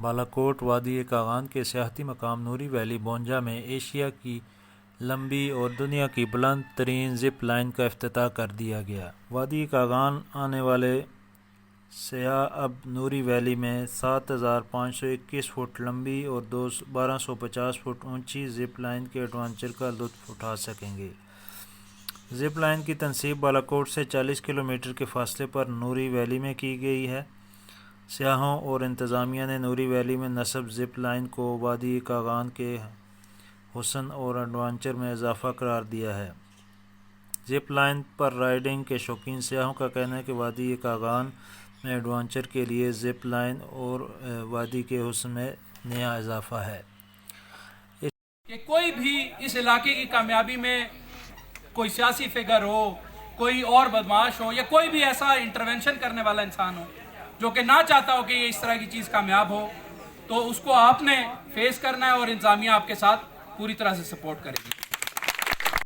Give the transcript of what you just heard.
بالاکوٹ وادی کاغان کے سیاحتی مقام نوری ویلی بونجا میں ایشیا کی لمبی اور دنیا کی بلند ترین زپ لائن کا افتتاح کر دیا گیا۔ وادی کاغان آنے والے سیاح اب نوری ویلی میں 7521 فٹ لمبی اور 1250 فٹ اونچی زپ لائن کے ایڈونچر کا لطف اٹھا سکیں گے۔ زپ لائن کی تنصیب بالاکوٹ سے 40 کلومیٹر کے فاصلے پر نوری ویلی میں کی گئی ہے۔ سیاحوں اور انتظامیہ نے نوری ویلی میں نصب زپ لائن کو وادی کاغان کے حسن اور ایڈونچر میں اضافہ قرار دیا ہے۔ زپ لائن پر رائڈنگ کے شوقین سیاحوں کا کہنا ہے کہ وادی کاغان میں ایڈونچر کے لیے زپ لائن اور وادی کے حسن میں نیا اضافہ ہے۔ کہ کوئی بھی اس علاقے کی کامیابی میں کوئی سیاسی فگر ہو، کوئی اور بدمعاش ہو، یا کوئی بھی ایسا انٹرونشن کرنے والا انسان ہو جو کہ نہ چاہتا ہو کہ یہ اس طرح کی چیز کامیاب ہو، تو اس کو آپ نے فیس کرنا ہے اور انتظامیہ آپ کے ساتھ پوری طرح سے سپورٹ کرے گی۔